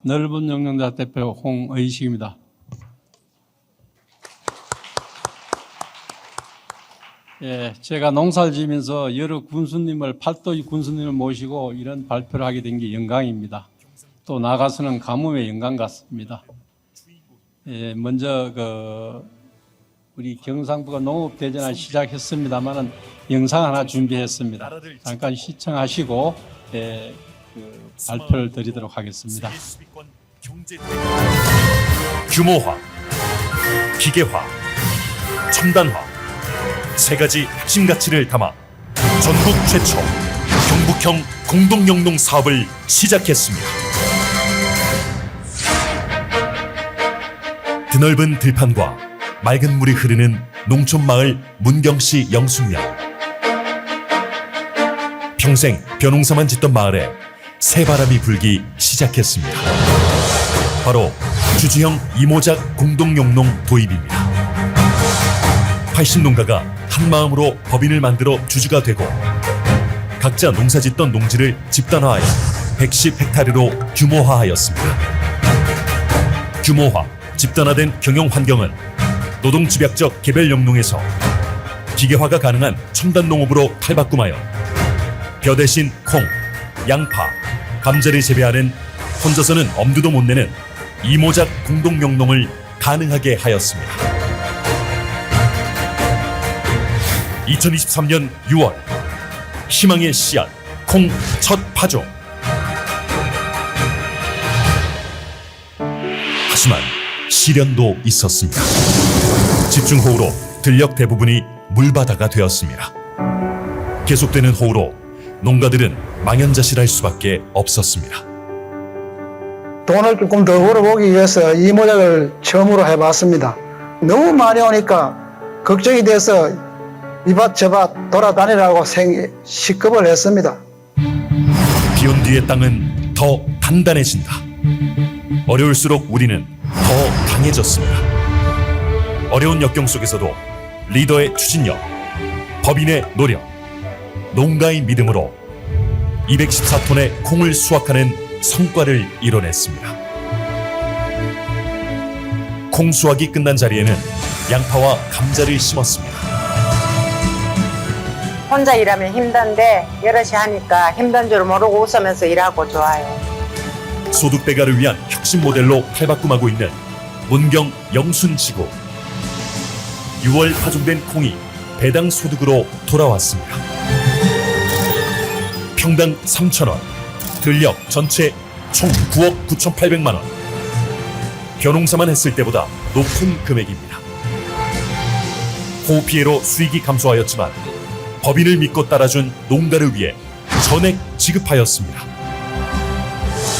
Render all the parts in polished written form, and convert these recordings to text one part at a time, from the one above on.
넓은 영농자 대표 홍의식입니다. 제가 농사를 지으면서 여러 군수님을 팔도의 군수님을 모시고 이런 발표를 하게 된 게 영광입니다. 또 나가서는 가뭄의 영광 같습니다. 먼저 우리 경상북도 농업대전을 시작했습니다만은 영상 하나 준비했습니다. 잠깐 시청하시고 발표를 드리도록 하겠습니다. 규모화, 기계화, 첨단화 세 가지 핵심 가치를 담아 전국 최초 경북형 공동영농 사업을 시작했습니다. 드넓은 들판과 맑은 물이 흐르는 농촌마을 문경시 영순면. 평생 벼농사만 짓던 마을에 새바람이 불기 시작했습니다. 바로 주주형 이모작 공동영농 도입입니다. 80농가가 한마음으로 법인을 만들어 주주가 되고 각자 농사짓던 농지를 집단화하여 110헥타르로 규모화하였습니다. 규모화, 집단화된 경영 환경은 노동집약적 개별 영농에서 기계화가 가능한 첨단 농업으로 탈바꿈하여 벼 대신 콩, 양파, 감자를 재배하는 혼자서는 엄두도 못 내는 이모작 공동영농을 가능하게 하였습니다. 2023년 6월 희망의 씨앗 콩 첫 파종. 하지만 시련도 있었습니다. 집중호우로 들녘 대부분이 물바다가 되었습니다. 계속되는 호우로 농가들은 망연자실할 수밖에 없었습니다. 돈을 조금 더 벌어보기 위해서 이 모작을 처음으로 해봤습니다. 너무 많이 오니까 걱정이 돼서 이밭 저밭 돌아다니라고 시급을 했습니다. 비온 뒤의 땅은 더 단단해진다. 어려울수록 우리는 더 강해졌습니다. 어려운 역경 속에서도 리더의 추진력, 법인의 노력, 농가의 믿음으로 214톤의 콩을 수확하는 성과를 이뤄냈습니다. 콩 수확이 끝난 자리에는 양파와 감자를 심었습니다. 혼자 일하면 힘든데 여럿이 하니까 힘든 줄 모르고 웃으면서 일하고 좋아요. 소득 배가를 위한 혁신 모델로 탈바꿈하고 있는 문경 영순지구. 6월 파종된 콩이 배당 소득으로 돌아왔습니다. 평당 3,000원, 들녘 전체 총 9억 9,800만 원. 벼농사만 했을 때보다 높은 금액입니다. 호우 피해로 수익이 감소하였지만 법인을 믿고 따라준 농가를 위해 전액 지급하였습니다.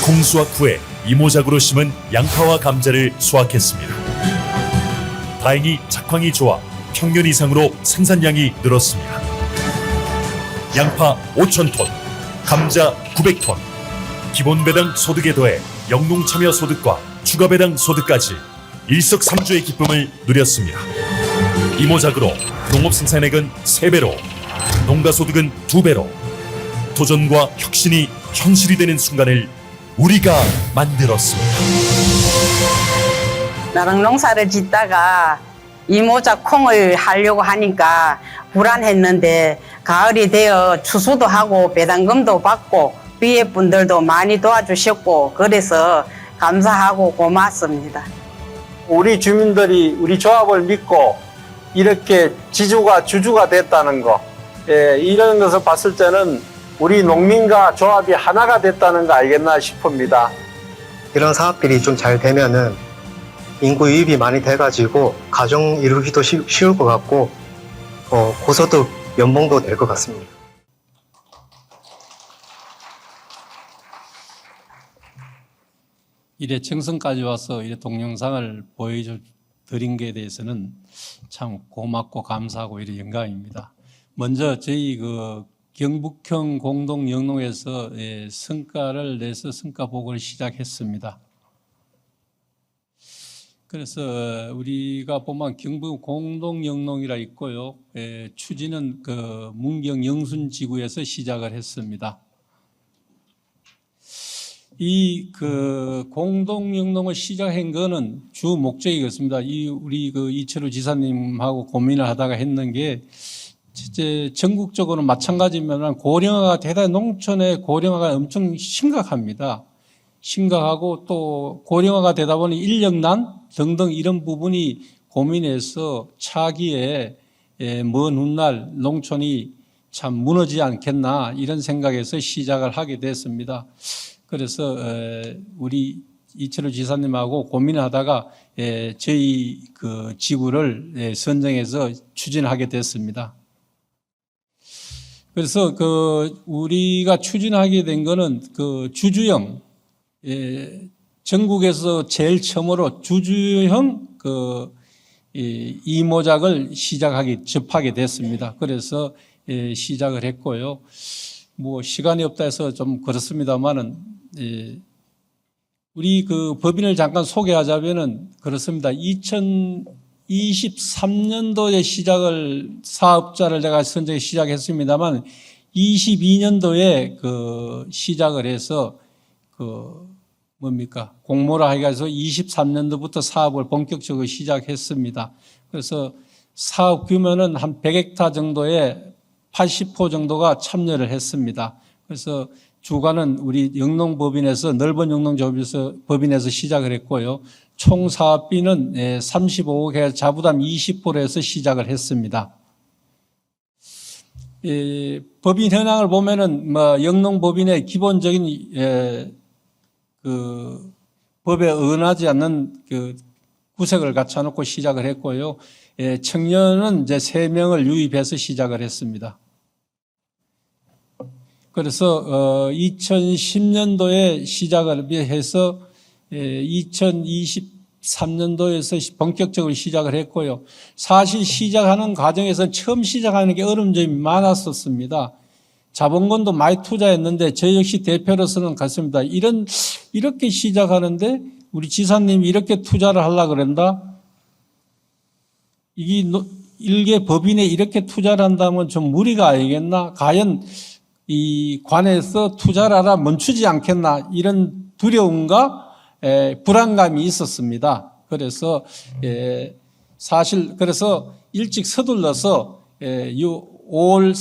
콩 수확 후에 이모작으로 심은 양파와 감자를 수확했습니다. 다행히 작황이 좋아 평년 이상으로 생산량이 늘었습니다. 양파 5,000톤, 감자 900톤, 기본 배당 소득에 더해 영농 참여 소득과 추가 배당 소득까지 일석삼조의 기쁨을 누렸습니다. 이모작으로 농업 생산액은 3배로, 농가 소득은 2배로, 도전과 혁신이 현실이 되는 순간을 우리가 만들었습니다. 나랑 농사를 짓다가 이모작 콩을 하려고 하니까 불안했는데 가을이 되어 추수도 하고 배당금도 받고 위에 분들도 많이 도와주셨고 그래서 감사하고 고맙습니다. 우리 주민들이 우리 조합을 믿고 이렇게 지주가 주주가 됐다는 거, 이런 것을 봤을 때는 우리 농민과 조합이 하나가 됐다는 거 알겠나 싶습니다. 이런 사업들이 좀 잘 되면은 인구 유입이 많이 돼가지고 가정 이루기도 쉬울 것 같고 고소득 연봉도 될 것 같습니다. 이래 청성까지 와서 이래 동영상을 보여드린 것에 대해서는 참 고맙고 감사하고 이래 영광입니다. 먼저 저희 경북형 공동영농에서 성과를 내서 성과 보고를 시작했습니다. 그래서 우리가 보면 경북 공동영농이라 있고요. 추진은 문경 영순지구에서 시작을 했습니다. 이 공동영농을 시작한 거는 주 목적이 그렇습니다. 우리 이철우 지사님하고 고민을 하다가 했는 게, 이제 전국적으로 마찬가지면 고령화가 대단히 농촌의 고령화가 엄청 심각합니다. 심각하고 또 고령화가 되다 보니 인력난 등등 이런 부분이 고민해서 차기에 먼 훗날 농촌이 참 무너지지 않겠나 이런 생각에서 시작을 하게 됐습니다. 그래서 우리 이철우 지사님하고 고민을 하다가 저희 지구를 선정해서 추진하게 됐습니다. 그래서 우리가 추진하게 된 거는 주주형, 전국에서 제일 처음으로 주주형 이모작을 접하게 됐습니다. 그래서 시작을 했고요. 뭐 시간이 없다 해서 좀 그렇습니다만은 우리 법인을 잠깐 소개하자면은 그렇습니다. 2023년도에 사업자를 제가 선정해 시작했습니다만 22년도에 시작을 해서 공모를 하기 위해서 23년도부터 사업을 본격적으로 시작했습니다. 그래서 사업 규모는 한 100헥타 정도에 80호 정도가 참여를 했습니다. 그래서 주관은 우리 영농법인에서 넓은 영농법인에서 시작을 했고요. 총 사업비는 35억에 자부담 20%에서 시작을 했습니다. 법인 현황을 보면은 영농법인의 기본적인 법에 어긋나지 않는 구색을 갖춰놓고 시작을 했고요. 청년은 이제 3명을 유입해서 시작을 했습니다. 그래서 2010년도에 시작을 해서 2023년도에서 본격적으로 시작을 했고요. 사실 시작하는 과정에서 처음 시작하는 게 어려운 점이 많았었습니다. 자본금도 많이 투자했는데 저 역시 대표로서는 같습니다. 이렇게 시작하는데 우리 지사님이 이렇게 투자를 하려고 그런다? 이게 일개 법인에 이렇게 투자를 한다면 좀 무리가 아니겠나? 과연 이 관에서 투자를 하라 멈추지 않겠나? 이런 두려움과 불안감이 있었습니다. 그래서 그래서 일찍 서둘러서 3월,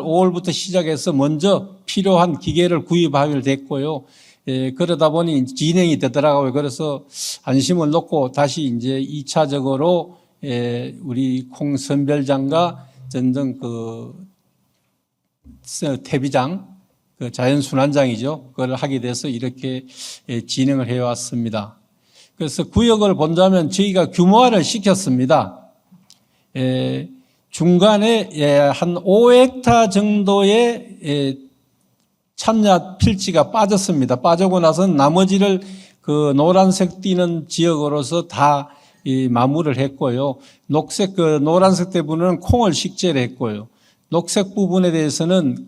5월부터 시작해서 먼저 필요한 기계를 구입하게 됐고요. 그러다 보니 진행이 되더라고요. 그래서 안심을 놓고 다시 이제 2차적으로 우리 콩선별장과 전등 태비장, 자연순환장이죠. 그걸 하게 돼서 이렇게 진행을 해왔습니다. 그래서 구역을 본다면 저희가 규모화를 시켰습니다. 중간에 한 5헥타 정도의 참야 필지가 빠졌습니다. 빠지고 나서는 나머지를 노란색 띄는 지역으로서 다 마무리를 했고요. 노란색 부분은 콩을 식재를 했고요. 녹색 부분에 대해서는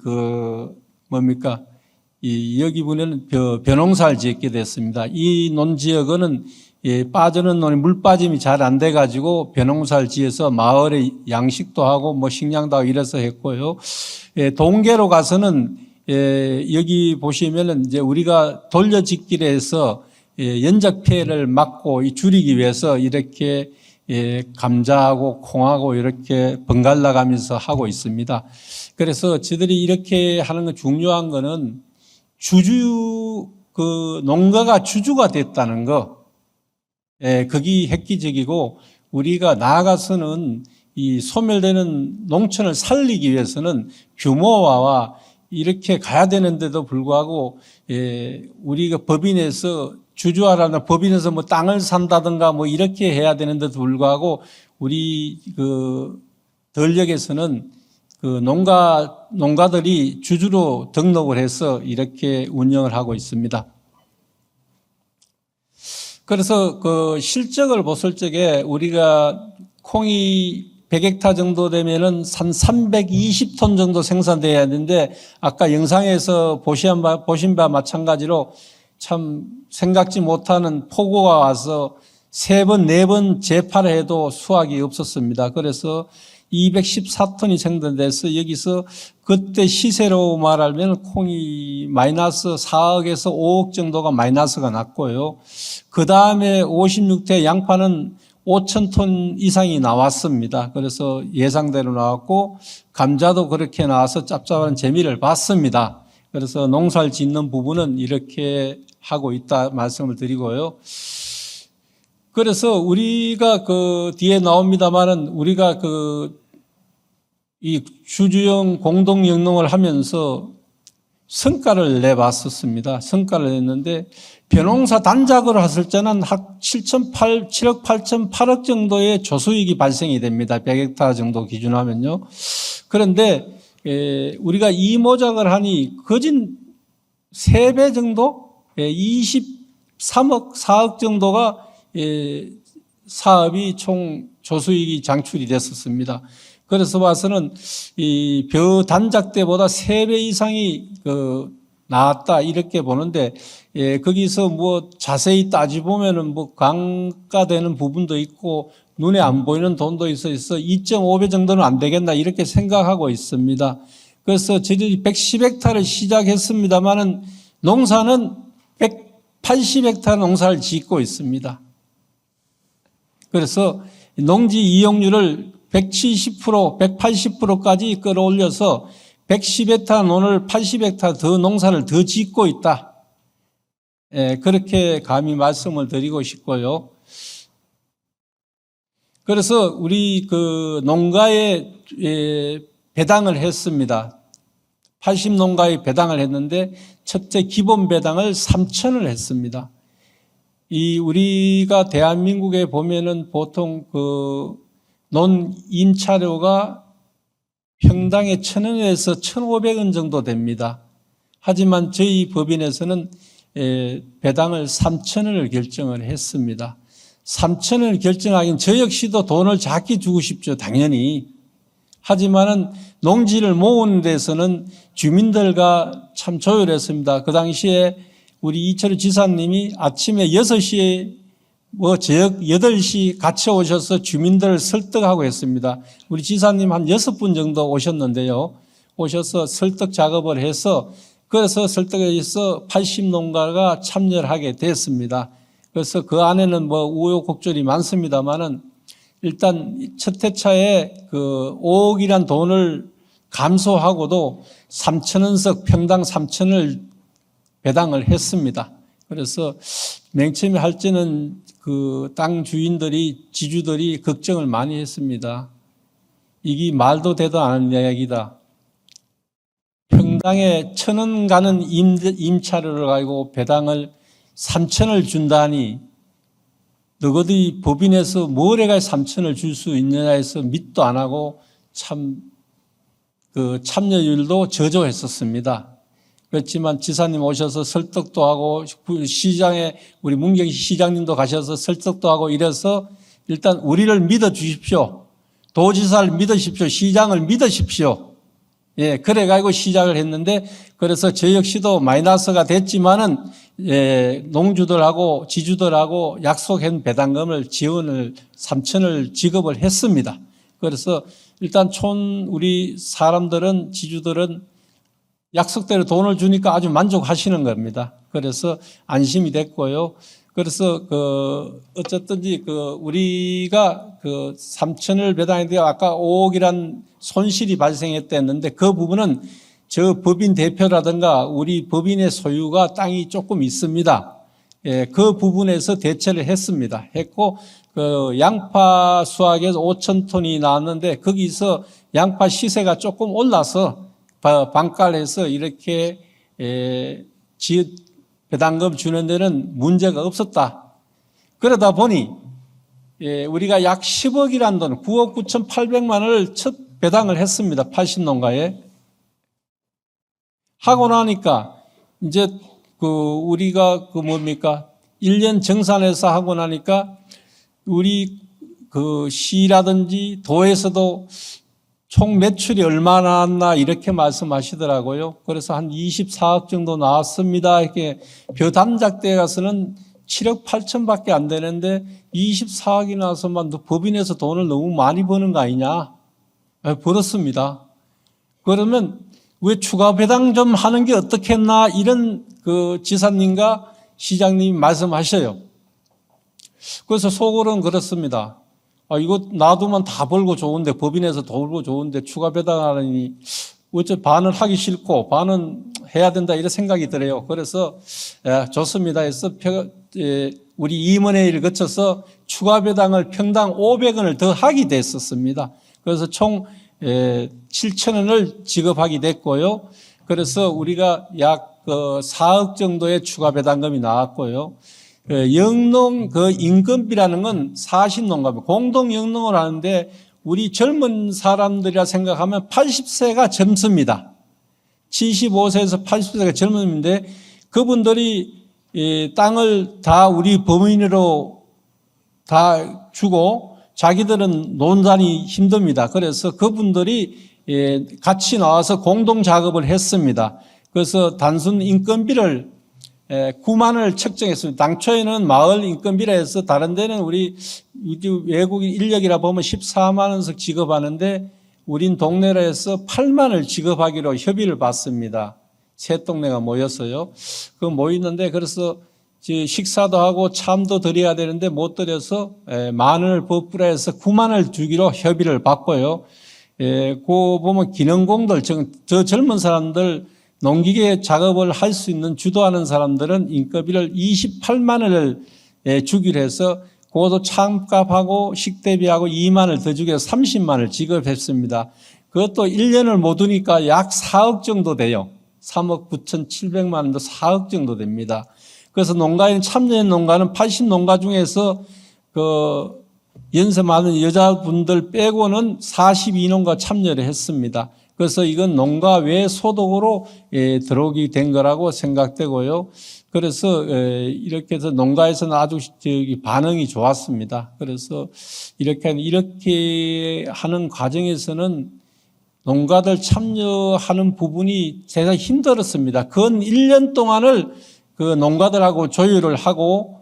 여기 부분에는 벼농사를 짓게 됐습니다. 이 논지역은 빠지는 논이 물 빠짐이 잘 안 돼가지고 벼농사를 지어서 마을에 양식도 하고 식량도 하고 이래서 했고요. 동계로 가서는 여기 보시면은 이제 우리가 돌려짓기를 해서 연작 피해를 막고 줄이기 위해서 이렇게 감자하고 콩하고 이렇게 번갈아 가면서 하고 있습니다. 그래서 저희들이 이렇게 하는 거 중요한 거는 농가가 주주가 됐다는 거. 그게 획기적이고 우리가 나아가서는 이 소멸되는 농촌을 살리기 위해서는 규모화와 이렇게 가야 되는데도 불구하고 우리가 법인에서 주주하라는 법인에서 땅을 산다든가 이렇게 해야 되는데도 불구하고 우리 덜역에서는 농가들이 주주로 등록을 해서 이렇게 운영을 하고 있습니다. 그래서 실적을 봤을 적에 우리가 콩이 100헥타 정도 되면은 한 320톤 정도 생산돼야 하는데 아까 영상에서 보신 바와 마찬가지로 참 생각지 못하는 폭우가 와서 3번, 4번 재파를 해도 수확이 없었습니다. 그래서 214톤이 생산돼서 여기서 그때 시세로 말하면 콩이 마이너스 4억에서 5억 정도가 마이너스가 났고요. 그 다음에 56대 양파는 5천 톤 이상이 나왔습니다. 그래서 예상대로 나왔고 감자도 그렇게 나와서 짭짭한 재미를 봤습니다. 그래서 농사를 짓는 부분은 이렇게 하고 있다 말씀을 드리고요. 그래서 우리가 그 뒤에 나옵니다만은 우리가 이 주주형 공동영농을 하면서 성과를 내봤었습니다. 성과를 냈는데 벼농사 단작으로 했을 때는 약 7억 8천 8억 정도의 조수익이 발생이 됩니다. 100헥타르 정도 기준하면요. 그런데 우리가 이모작을 하니 거진 3배 정도 23억 4억 정도가 사업이 총 조수익이 장출이 됐었습니다. 그래서 봐서는 이 벼 단작 때보다 3배 이상이 나왔다 이렇게 보는데 거기서 뭐 자세히 따지보면은 뭐 강가되는 부분도 있고 눈에 안 보이는 돈도 있어 2.5배 정도는 안 되겠나 이렇게 생각하고 있습니다. 그래서 저희들이 110헥타를 시작했습니다만은 농사는 180헥타르 농사를 짓고 있습니다. 그래서 농지 이용률을 170%, 180%까지 끌어올려서 110헥타르 논을 80헥타르 더 농사를 더 짓고 있다. 그렇게 감히 말씀을 드리고 싶고요. 그래서 우리 농가에 배당을 했습니다. 80농가에 배당을 했는데 첫째 기본 배당을 3천을 했습니다. 우리가 대한민국에 보면은 보통 논 임차료가 평당에 1,000원에서 1,500원 정도 됩니다. 하지만 저희 법인에서는 배당을 3,000원을 결정을 했습니다. 3,000원을 결정하긴 저 역시도 돈을 작게 주고 싶죠, 당연히. 하지만은 농지를 모으는 데서는 주민들과 참 조율했습니다. 그 당시에 우리 이철우 지사님이 아침에 6시에 저녁 8시 같이 오셔서 주민들을 설득하고 했습니다. 우리 지사님 한 6분 정도 오셨는데요. 오셔서 설득 작업을 해서 그래서 설득해서 80농가가 참여를 하게 됐습니다. 그래서 그 안에는 뭐 우여곡절이 많습니다만은 일단 첫 해차에 5억이란 돈을 감소하고도 3,000원석 평당 3,000원을 배당을 했습니다. 그래서 맨 처음에 할 때는 땅 주인들이, 지주들이 걱정을 많이 했습니다. 이게 말도 되도 않은 이야기다. 평당에 1,000원 가는 임차료를 가지고 배당을 3,000원을 준다니 너희들이 법인에서 뭘 해가 3,000원을 줄 수 있느냐 해서 믿도 안 하고 참 참여율도 저조했었습니다. 그렇지만 지사님 오셔서 설득도 하고 시장에 우리 문경시 시장님도 가셔서 설득도 하고 이래서 일단 우리를 믿어 주십시오. 도지사를 믿으십시오. 시장을 믿으십시오. 그래가지고 시작을 했는데 그래서 저 역시도 마이너스가 됐지만은 농주들하고 지주들하고 약속한 배당금을 지원을 3,000원을 지급을 했습니다. 그래서 일단 우리 사람들은 지주들은 약속대로 돈을 주니까 아주 만족하시는 겁니다. 그래서 안심이 됐고요. 그래서 어쨌든지 우리가 3,000을 배당했는데 아까 5억이란 손실이 발생했다는데 그 부분은 저 법인 대표라든가 우리 법인의 소유가 땅이 조금 있습니다. 그 부분에서 대처를 했고 양파 수확에서 5,000톤이 나왔는데 거기서 양파 시세가 조금 올라서 반가해서 이렇게 배당금 주는 데는 문제가 없었다. 그러다 보니 우리가 약 10억이란 돈, 9억 9,800만 원을 첫 배당을 했습니다. 80농가에. 하고 나니까 이제 우리가 1년 정산해서 하고 나니까 우리 시라든지 도에서도 총 매출이 얼마나 나왔나 이렇게 말씀하시더라고요. 그래서 한 24억 정도 나왔습니다. 이렇게 벼단작대에 가서는 7억 8천밖에 안 되는데 24억이 나와서만 법인에서 돈을 너무 많이 버는 거 아니냐? 벌었습니다. 그러면 왜 추가 배당 좀 하는 게 어떻겠나 이런 그 지사님과 시장님이 말씀하셔요. 그래서 속으로는 그렇습니다. 이거 놔두면 다 벌고 좋은데, 법인에서 더 벌고 좋은데 추가 배당하느니 어째 반은 하기 싫고 반은 해야 된다 이런 생각이 들어요. 그래서 좋습니다 해서 우리 임원회의를 거쳐서 추가 배당을 평당 500원을 더 하게 됐었습니다. 그래서 총 7,000원을 지급하게 됐고요. 그래서 우리가 약 4억 정도의 추가 배당금이 나왔고요. 영농 그 인건비라는 건 사신농가입니다. 공동 영농을 하는데 우리 젊은 사람들이라 생각하면 80세가 젊습니다. 75세에서 80세가 젊은데 그분들이 땅을 다 우리 범인으로 다 주고 자기들은 논산이 힘듭니다. 그래서 그분들이 같이 나와서 공동 작업을 했습니다. 그래서 단순 인건비를 9만을 책정했습니다. 당초에는 마을 인건비라 해서 다른 데는 우리 외국인 인력이라 보면 14만 원씩 지급하는데 우린 동네라 해서 8만을 지급하기로 협의를 받습니다. 세 동네가 모였어요. 그 모이는데 그래서 식사도 하고 참도 드려야 되는데 못 드려서 만 원을 버프라 해서 9만을 주기로 협의를 받고요. 그 보면 기능공들, 저 젊은 사람들 농기계 작업을 할 수 있는 주도하는 사람들은 인건비를 28만 원을 주기로 해서 그것도 참값하고 식대비하고 2만을 더 주기로 해서 30만 원을 지급했습니다. 그것도 1년을 못 하니까 약 4억 정도 돼요. 3억 9,700만 원도 4억 정도 됩니다. 그래서 농가에 참여한 농가는 80농가 중에서 그 연세 많은 여자분들 빼고는 42농가 참여를 했습니다. 그래서 이건 농가 외 소득으로 들어오게 된 거라고 생각되고요. 그래서 이렇게 해서 농가에서는 아주 반응이 좋았습니다. 그래서 이렇게 하는 과정에서는 농가들 참여하는 부분이 대단히 힘들었습니다. 근 1년 동안을 그 농가들하고 조율을 하고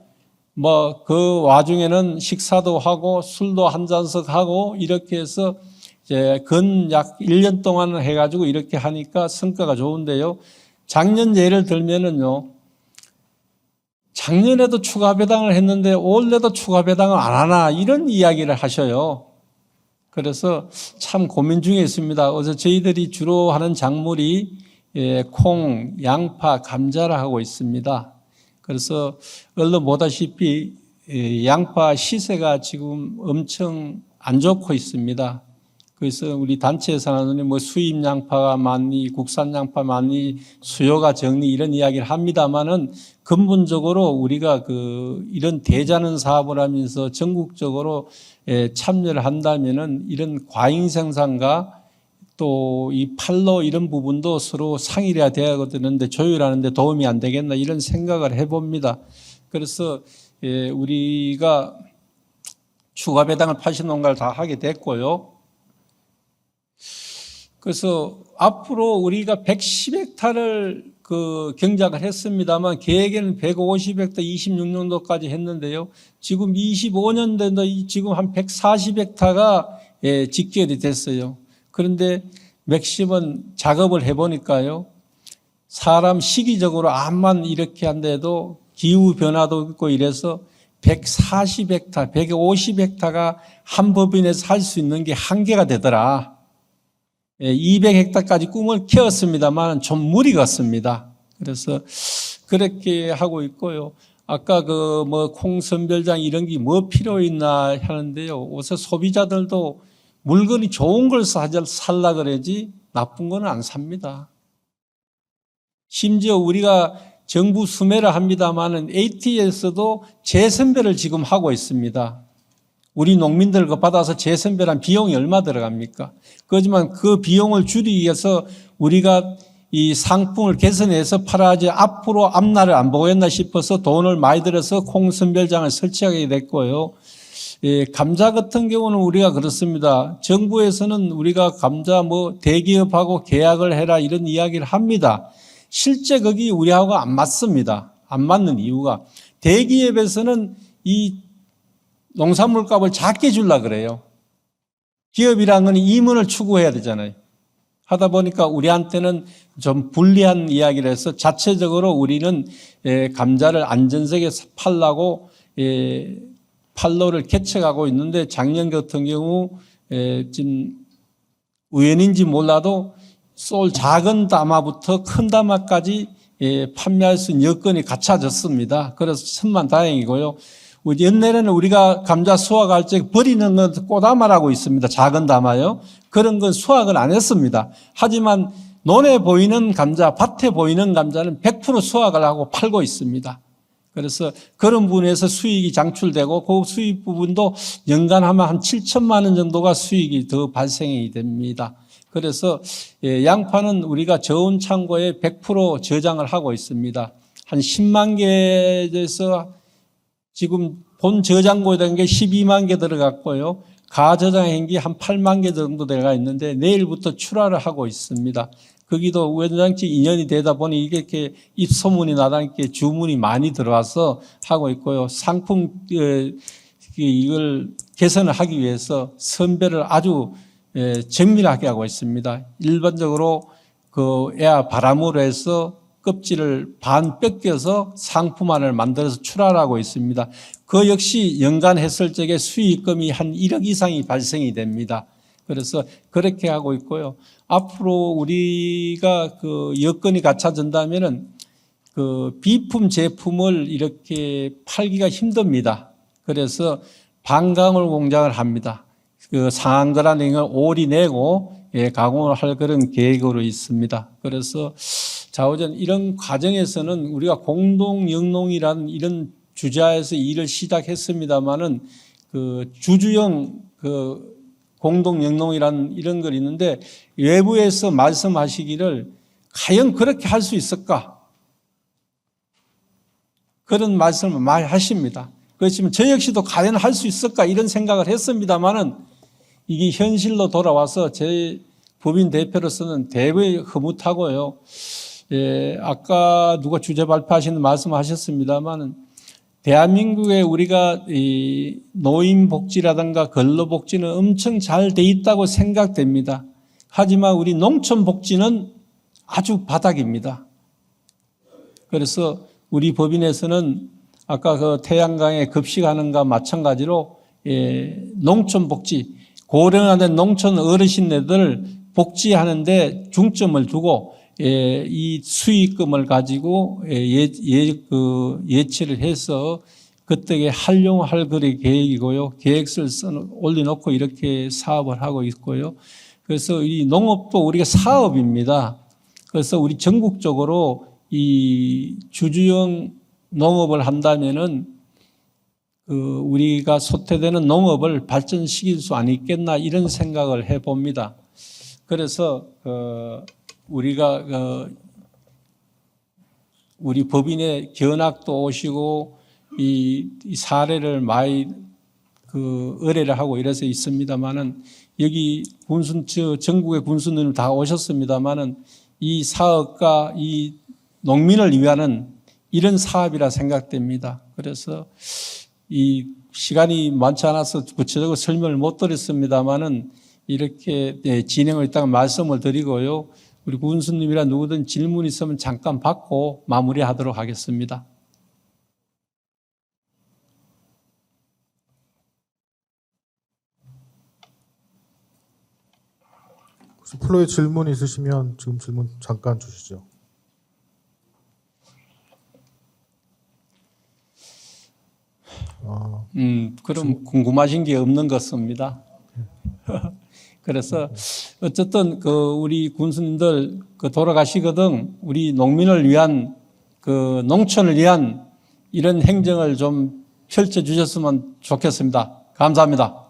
그 와중에는 식사도 하고 술도 한 잔씩 하고 이렇게 해서 이제 근 약 1년 동안 해가지고 이렇게 하니까 성과가 좋은데요. 작년 예를 들면은요. 작년에도 추가 배당을 했는데 올해도 추가 배당을 안 하나 이런 이야기를 하셔요. 그래서 참 고민 중에 있습니다. 그래서 저희들이 주로 하는 작물이 콩, 양파, 감자를 하고 있습니다. 그래서 얼른 보다시피 양파 시세가 지금 엄청 안 좋고 있습니다. 그래서 우리 단체에서 하는 수입 양파가 많니, 국산 양파 많니, 수요가 적니 이런 이야기를 합니다만은 근본적으로 우리가 이런 대자는 사업을 하면서 전국적으로 참여를 한다면은 이런 과잉 생산과 또 이 판로 이런 부분도 서로 상의를 해야 되거든요. 조율하는데 도움이 안 되겠나 이런 생각을 해봅니다. 그래서 우리가 추가 배당을 80농가를 다 하게 됐고요. 그래서 앞으로 우리가 110헥타를 경작을 했습니다만 계획에는 150헥타 26년도까지 했는데요. 지금 25년 된다 지금 한 140헥타가 직결이 됐어요. 그런데 맥심은 작업을 해보니까요. 사람 시기적으로 암만 이렇게 한데도 기후 변화도 있고 이래서 140헥타, 150헥타가 한 법인에서 할 수 있는 게 한계가 되더라. 200헥타까지 꿈을 키웠습니다만 좀 무리 같습니다. 그래서 그렇게 하고 있고요. 아까 콩선별장 이런 게 뭐 필요 있나 하는데요. 요새 소비자들도 물건이 좋은 걸 살라 그러지 나쁜 거는 안 삽니다. 심지어 우리가 정부 수매를 합니다만은 AT에서도 재선별을 지금 하고 있습니다. 우리 농민들 받아서 재선별한 비용이 얼마 들어갑니까? 그렇지만 그 비용을 줄이기 위해서 우리가 이 상품을 개선해서 팔아야지 앞으로 앞날을 안 보겠나 싶어서 돈을 많이 들여서 콩선별장을 설치하게 됐고요. 감자 같은 경우는 우리가 그렇습니다. 정부에서는 우리가 감자 대기업하고 계약을 해라 이런 이야기를 합니다. 실제 거기 우리하고 안 맞습니다. 안 맞는 이유가 대기업에서는 이 농산물 값을 작게 주려고 그래요. 기업이란 건 이문을 추구해야 되잖아요. 하다 보니까 우리한테는 좀 불리한 이야기를 해서 자체적으로 우리는 감자를 안전세게 팔라고 판로를 개척하고 있는데 작년 같은 경우 지금 우연인지 몰라도 쏠 작은 담화부터 큰 담화까지 판매할 수 있는 여건이 갖춰졌습니다. 그래서 천만다행이고요. 옛날에는 우리가 감자 수확할 때 버리는 건 꼬담아라고 있습니다. 작은 담아요. 그런 건 수확을 안 했습니다. 하지만 논에 보이는 감자, 밭에 보이는 감자는 100% 수확을 하고 팔고 있습니다. 그래서 그런 부분에서 수익이 창출되고 그 수익 부분도 연간 하면 한 7천만 원 정도가 수익이 더 발생이 됩니다. 그래서 양파는 우리가 저온 창고에 100% 저장을 하고 있습니다. 한 10만 개에서 지금 본 저장고에 된 게 12만 개 들어갔고요. 가저장한 게 한 8만 개 정도 들어가 있는데 내일부터 출하를 하고 있습니다. 거기도 우연찮게 인연이 되다 보니 이게 이렇게 입소문이 나다니까 주문이 많이 들어와서 하고 있고요. 상품 이걸 개선을 하기 위해서 선별을 아주 정밀하게 하고 있습니다. 일반적으로 그 애와 바람으로 해서 껍질을 반 뺏겨서 상품화를 만들어서 출하를 하고 있습니다. 그 역시 연간 했을 적에 수익금이 한 1억 이상이 발생이 됩니다. 그래서 그렇게 하고 있고요. 앞으로 우리가 그 여건이 갖춰진다면은 그 비품 제품을 이렇게 팔기가 힘듭니다. 그래서 방강을 공장을 합니다. 그 상한거라는 걸 올이 내고 가공을 할 그런 계획으로 있습니다. 그래서 좌우전 이런 과정에서는 우리가 공동 영농이라는 이런 주자에서 일을 시작했습니다만은 그 주주형 그 공동 영농이라는 이런 걸 있는데 외부에서 말씀하시기를 과연 그렇게 할 수 있을까? 그런 말씀을 많이 하십니다. 그렇지만 저 역시도 과연 할 수 있을까? 이런 생각을 했습니다만은 이게 현실로 돌아와서 제 법인 대표로서는 대단히 흐뭇하고요. 아까 누가 주제 발표하시는 말씀하셨습니다만은 대한민국에 우리가 이 노인복지라든가 근로복지는 엄청 잘 돼 있다고 생각됩니다. 하지만 우리 농촌복지는 아주 바닥입니다. 그래서 우리 법인에서는 아까 그 태양광에 급식하는 것과 마찬가지로 농촌복지, 고령화된 농촌 어르신네들 복지하는데 중점을 두고 이 수익금을 가지고 예치를 해서 그때에 활용할 그런 계획이고요. 계획서를 올려놓고 이렇게 사업을 하고 있고요. 그래서 이 농업도 우리가 사업입니다. 그래서 우리 전국적으로 이 주주형 농업을 한다면은 우리가 소태되는 농업을 발전시킬 수 아니겠나 이런 생각을 해봅니다. 그래서 우리가 우리 법인의 견학도 오시고 이 사례를 많이 의뢰를 하고 이래서 있습니다만은 여기 전국의 군수님 다 오셨습니다만은 이 사업과 이 농민을 위하는 이런 사업이라 생각됩니다. 그래서 이 시간이 많지 않아서 구체적으로 설명을 못 드렸습니다만은 이렇게 진행을 있다가 말씀을 드리고요. 우리 군수님이나 누구든 질문 있으면 잠깐 받고 마무리하도록 하겠습니다. 혹시 플로에 질문 있으시면 지금 질문 잠깐 주시죠. 그럼 궁금하신 게 없는 것 같습니다. 그래서 어쨌든 우리 군수님들 돌아가시거든 우리 농민을 위한 농촌을 위한 이런 행정을 좀 펼쳐 주셨으면 좋겠습니다. 감사합니다.